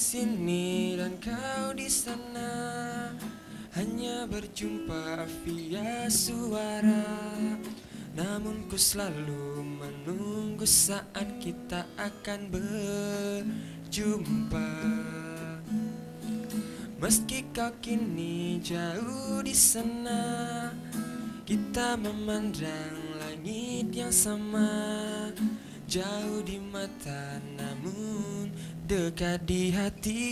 sini dan kau di sana, hanya berjumpa via suara. Namun ku selalu menunggu saat kita akan berjumpa. Meski kau kini jauh di sana, kita memandang langit yang sama. Jauh di mata namun dekat di hati.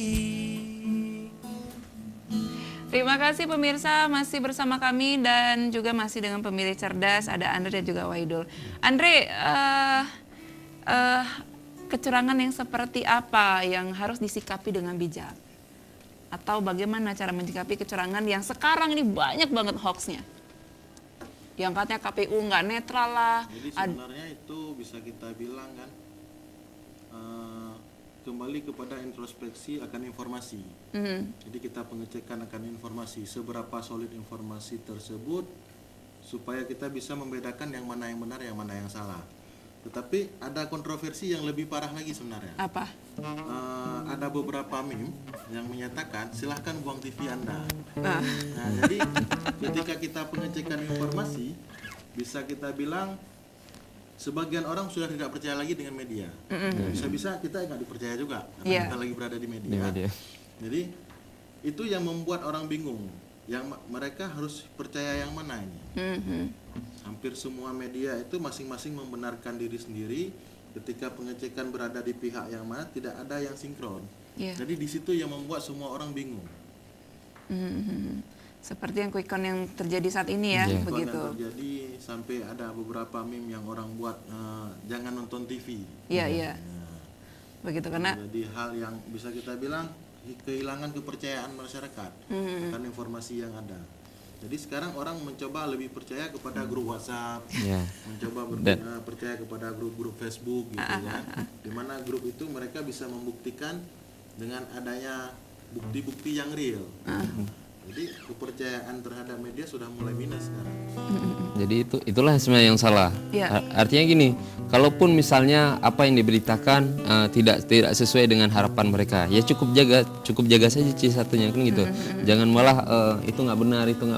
Terima kasih pemirsa, masih bersama kami dan juga masih dengan pemilih cerdas, ada Andre dan juga Wahidul. Andre, kecurangan yang seperti apa yang harus disikapi dengan bijak? Atau bagaimana cara menyikapi kecurangan yang sekarang ini banyak banget hoaxnya? Yang katanya KPU nggak netral lah. Jadi sebenarnya itu bisa kita bilang kan, kembali kepada introspeksi akan informasi. Jadi kita pengecekan akan informasi, seberapa solid informasi tersebut supaya kita bisa membedakan yang mana yang benar, yang mana yang salah. Tetapi ada kontroversi yang lebih parah lagi sebenarnya. Apa? Ada beberapa meme yang menyatakan silahkan buang TV Anda. Nah, jadi ketika kita pengecekan informasi, bisa kita bilang sebagian orang sudah tidak percaya lagi dengan media. Bisa-bisa kita nggak dipercaya juga karena kita lagi berada di media. Jadi itu yang membuat orang bingung. Yang mereka harus percaya yang mana ini. Hampir semua media itu masing-masing membenarkan diri sendiri. Ketika pengecekan berada di pihak yang mana, tidak ada yang sinkron. Jadi di situ yang membuat semua orang bingung. Seperti yang quick count yang terjadi saat ini ya, begitu. Yang terjadi sampai ada beberapa meme yang orang buat jangan nonton TV. Iya. Begitu karena. Jadi hal yang bisa kita bilang kehilangan kepercayaan masyarakat akan informasi yang ada. Jadi sekarang orang mencoba lebih percaya kepada grup WhatsApp, mencoba percaya kepada grup-grup Facebook gitu ya. Di mana grup itu mereka bisa membuktikan dengan adanya bukti-bukti yang real. Jadi kepercayaan terhadap media sudah mulai minus sekarang. Jadi itulah sebenarnya yang salah. Artinya gini, kalaupun misalnya apa yang diberitakan tidak sesuai dengan harapan mereka, ya cukup jaga saja C1-nya kan gitu. Jangan malah itu nggak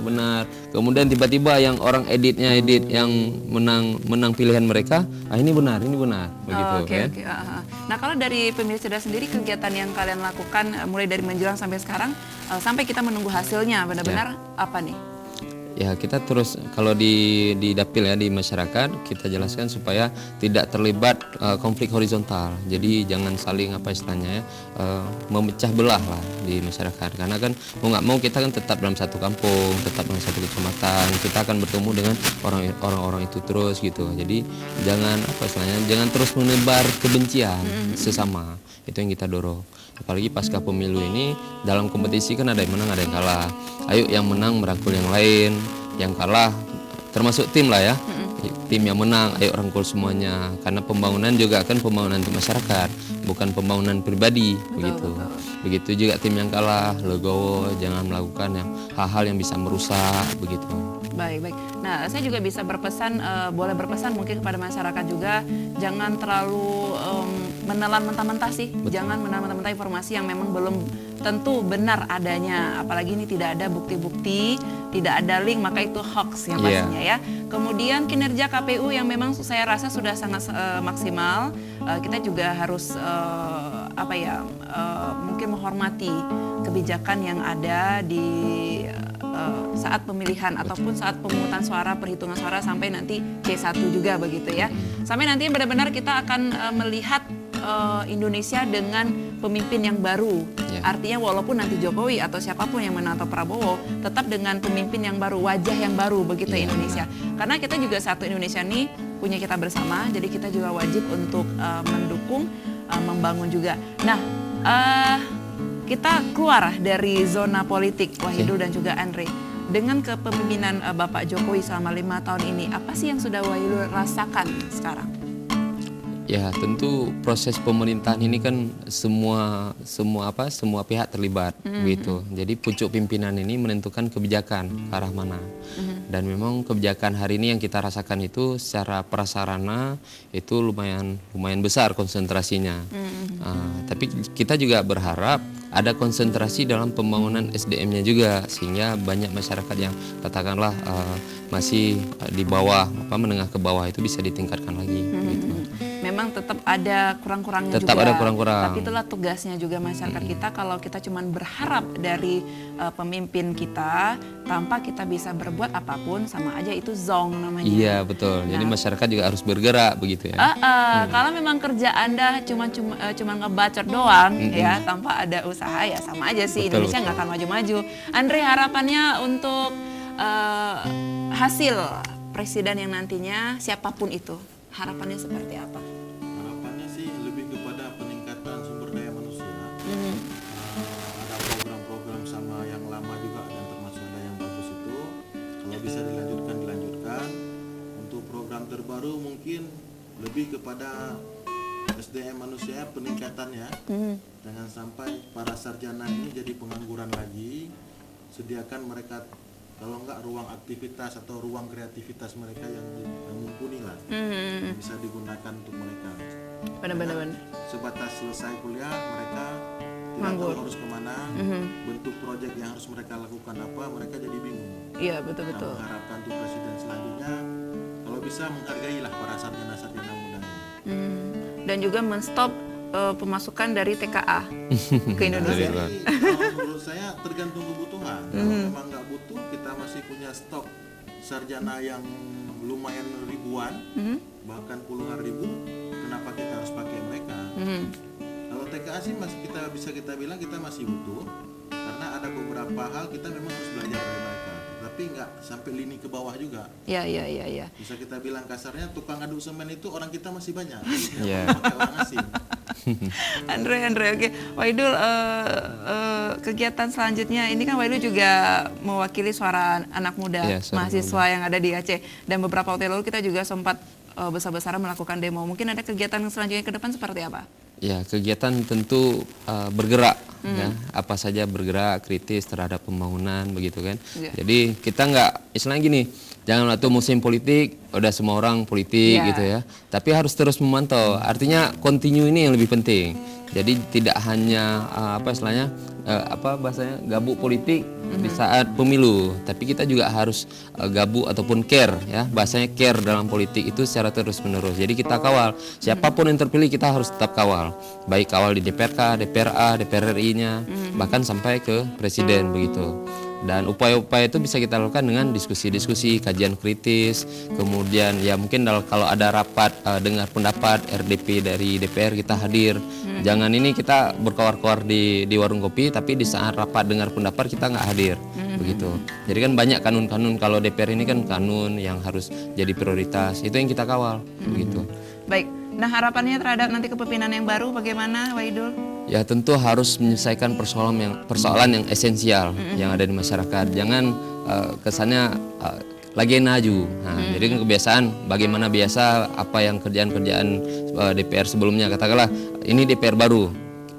benar. Kemudian tiba-tiba yang orang edit yang menang pilihan mereka, ini benar begitu kan. Nah, kalau dari pemilih cerdas sendiri, kegiatan yang kalian lakukan mulai dari menjelang sampai sekarang sampai kita menunggu hasilnya benar-benar apa nih? Ya, kita terus kalau di dapil ya, di masyarakat kita jelaskan supaya tidak terlibat konflik horizontal. Jadi jangan saling apa istilahnya ya, memecah belah lah di masyarakat. Karena kan mau nggak mau kita kan tetap dalam satu kampung, tetap dalam satu kecamatan. Kita akan bertemu dengan orang-orang itu terus gitu. Jadi jangan apa istilahnya, jangan terus menebar kebencian sesama. Itu yang kita dorong. Apalagi pasca pemilu ini dalam kompetisi kan ada yang menang, ada yang kalah. Ayo yang menang merangkul yang lain, yang kalah termasuk tim lah ya. Tim yang menang ayo rangkul semuanya, karena pembangunan juga kan pembangunan untuk masyarakat, bukan pembangunan pribadi. Begitu juga tim yang kalah, legowo, jangan melakukan hal-hal yang bisa merusak begitu. Baik. Nah, saya juga bisa berpesan, boleh berpesan mungkin kepada masyarakat juga, jangan terlalu menelan mentah-mentah sih. Jangan menelan mentah-mentah informasi yang memang belum tentu benar adanya. Apalagi ini tidak ada bukti-bukti, tidak ada link, maka itu hoax yang pastinya ya. Kemudian kinerja KPU yang memang saya rasa sudah sangat maksimal. Kita juga harus mungkin menghormati kebijakan yang ada di saat pemilihan ataupun saat pemungutan suara, perhitungan suara sampai nanti C1 juga begitu ya. Sampai nanti benar-benar kita akan melihat Indonesia dengan pemimpin yang baru. Artinya walaupun nanti Jokowi atau siapapun yang menang atau Prabowo, tetap dengan pemimpin yang baru, wajah yang baru begitu Indonesia. Karena kita juga satu Indonesia ini punya kita bersama, jadi kita juga wajib untuk mendukung, membangun juga. Nah, kita keluar dari zona politik, Wahidul dan juga Andre. Dengan kepemimpinan Bapak Jokowi selama 5 tahun ini, apa sih yang sudah Wahidul rasakan sekarang? Ya, tentu proses pemerintahan ini kan semua pihak terlibat begitu. Jadi pucuk pimpinan ini menentukan kebijakan ke arah mana. Dan memang kebijakan hari ini yang kita rasakan itu secara prasarana itu lumayan besar konsentrasinya. Tapi kita juga berharap ada konsentrasi dalam pembangunan SDM-nya juga, sehingga banyak masyarakat yang katakanlah masih di bawah, menengah ke bawah itu bisa ditingkatkan lagi. Gitu. Memang tetap ada kurang-kurangnya juga. Tetap ada kurang-kurang. Tapi itulah tugasnya juga masyarakat kita. Kalau kita cuma berharap dari pemimpin kita tanpa kita bisa berbuat apapun, sama aja itu zong namanya. Iya, betul. Jadi masyarakat juga harus bergerak begitu ya. Kalau memang kerja Anda cuma ngebacot doang ya, tanpa ada usaha, ya sama aja sih. Betul, Indonesia nggak akan maju-maju. Andre, harapannya untuk hasil presiden yang nantinya siapapun itu, harapannya seperti apa? Harapannya sih lebih kepada peningkatan sumber daya manusia. Ada program-program sama yang lama juga dan termasuk ada yang bagus itu. Kalau bisa dilanjutkan. Untuk program terbaru mungkin lebih kepada SDM manusia peningkatannya. Jangan sampai para sarjana ini jadi pengangguran lagi. Sediakan mereka kalau enggak ruang aktivitas atau ruang kreativitas mereka yang mumpuni lah, bisa digunakan untuk mereka. Benar-benar. Sebatas selesai kuliah mereka tidak Nganggur. tahu harus kemana, bentuk proyek yang harus mereka lakukan apa, mereka jadi bingung. Iya, betul-betul. Nah, mengharapkan untuk presiden selanjutnya kalau bisa menghargailah para sarjana-sarjana muda ini. Dan juga menstop pemasukan dari TKA ke Indonesia. Jadi, kalau menurut saya tergantung kebutuhan. Kalau memang nggak butuh, kita masih punya stok sarjana yang lumayan ribuan, bahkan puluhan ribu. Kenapa kita harus pakai mereka? Kalau TKA sih masih kita bilang kita masih butuh, karena ada beberapa hal kita memang harus belajar dari mereka. Tapi nggak sampai lini ke bawah juga. Iya. Bisa kita bilang kasarnya tukang aduk semen itu orang kita masih banyak. Iya. Pakai orang asing. Andre, oke. Waidul, kegiatan selanjutnya ini kan Waidul juga mewakili suara anak muda, Iya, suara mahasiswa yang ada di Aceh. Dan beberapa waktu lalu kita juga sempat besar-besaran melakukan demo. Mungkin ada kegiatan selanjutnya ke depan seperti apa? Ya, kegiatan tentu bergerak, ya, apa saja bergerak kritis terhadap pembangunan begitu kan. Iya. Jadi kita nggak, istilahnya gini, jangan waktu musim politik udah semua orang politik Iya. gitu ya. Tapi harus terus memantau. Artinya continue ini yang lebih penting. Jadi tidak hanya bahasanya gabung politik di saat pemilu, tapi kita juga harus gabung ataupun care, ya, bahasanya care dalam politik itu secara terus menerus. Jadi kita kawal siapapun yang terpilih, kita harus tetap kawal, baik kawal di DPRK, DPRA, DPR RI-nya, bahkan sampai ke presiden begitu. Dan upaya-upaya itu bisa kita lakukan dengan diskusi-diskusi, kajian kritis, kemudian ya mungkin kalau ada rapat dengar pendapat RDP dari DPR kita hadir. Jangan ini kita berkoar-koar di warung kopi, tapi di saat rapat dengar pendapat kita nggak hadir, begitu. Jadi kan banyak kanun-kanun, kalau DPR ini kan kanun yang harus jadi prioritas, itu yang kita kawal, begitu. Baik. Nah, harapannya terhadap nanti kepemimpinan yang baru bagaimana, Waidul? Ya tentu harus menyelesaikan persoalan yang esensial yang ada di masyarakat. Jangan kesannya lagi naju. Jadi kan kebiasaan bagaimana biasa apa yang kerjaan-kerjaan DPR sebelumnya, katakanlah ini DPR baru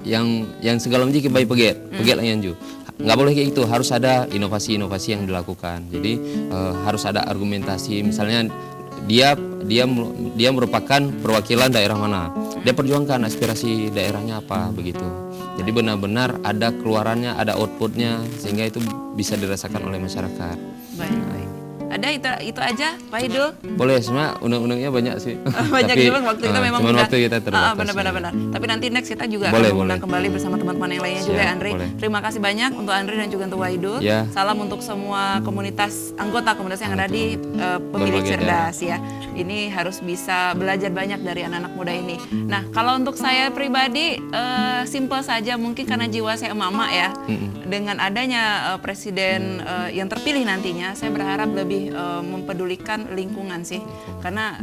yang segala macam baik peget lah yanju. Nggak boleh kayak gitu, harus ada inovasi-inovasi yang dilakukan. Jadi harus ada argumentasi, misalnya dia merupakan perwakilan daerah mana, dia perjuangkan aspirasi daerahnya apa begitu. Jadi benar-benar ada keluarannya, ada outputnya, sehingga itu bisa dirasakan oleh masyarakat. Baik. Ada itu aja, Pak Idul? Boleh, sebenarnya undang-undangnya banyak sih. Banyak Tapi, juga waktu kita memang cuman udah. waktu kita terbatas. Benar. Tapi nanti next kita juga Boleh, akan mengundang boleh. kembali bersama teman-teman yang lainnya Siap, juga, Andre. boleh. Terima kasih banyak untuk Andre dan juga untuk Waidul. Ya. Salam untuk semua anggota komunitas yang ada di Pemilih Berbagai Cerdas ya. Ini harus bisa belajar banyak dari anak-anak muda ini. Nah, kalau untuk saya pribadi simple saja, mungkin karena jiwa saya emak-emak ya. Dengan adanya presiden yang terpilih nantinya, saya berharap lebih mempedulikan lingkungan sih, karena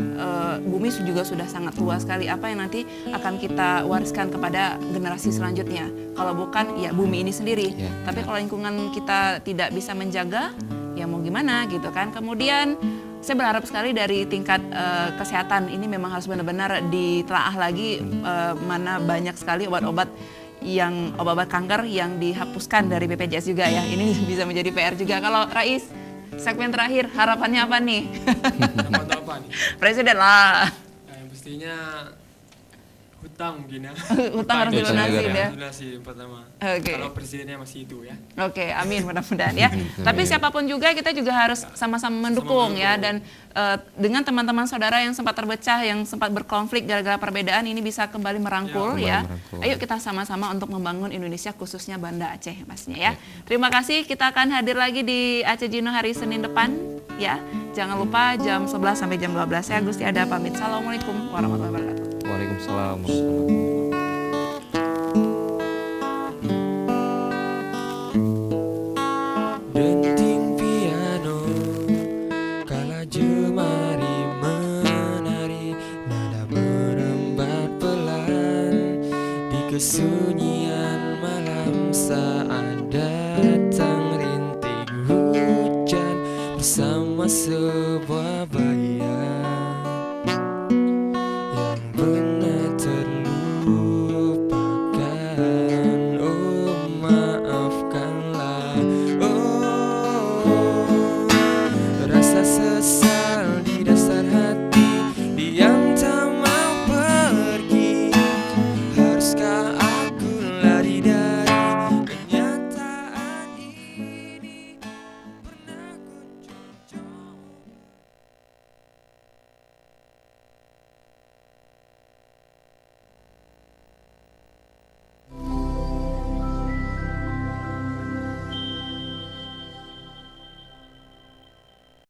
bumi juga sudah sangat luas sekali. Apa yang nanti akan kita wariskan kepada generasi selanjutnya? Kalau bukan ya bumi ini sendiri. Ya. Tapi kalau lingkungan kita tidak bisa menjaga, ya mau gimana gitu kan. Kemudian saya berharap sekali dari tingkat kesehatan ini memang harus benar-benar ditelaah lagi mana banyak sekali obat-obat kanker yang dihapuskan dari BPJS juga ya. Ini bisa menjadi PR juga. Kalau Rais, segmen terakhir harapannya apa nih? Apa nih? Presiden lah. Nah, yang pastinya hutang mungkin ya. Hutang harus dilunasi ya. Lunasi pertama. Oke. Kalau presidennya masih itu ya. Oke, amin mudah-mudahan ya. Tapi siapapun juga kita juga harus sama-sama mendukung ya, dan dengan teman-teman saudara yang sempat terpecah, yang sempat berkonflik gara-gara perbedaan ini bisa kembali merangkul ya. Ayo kita sama-sama untuk membangun Indonesia khususnya Banda Aceh pastinya ya. Terima kasih, kita akan hadir lagi di Aceh Gino hari Senin depan ya. Jangan lupa jam 11 sampai jam 12. Saya Gusti Ada pamit. Assalamualaikum warahmatullahi wabarakatuh. Waalaikumsalam warahmatullahi wabarakatuh. Denting piano kala jemari menari, nada merembat pelan di kesunyian malam saat datang rintik hujan bersama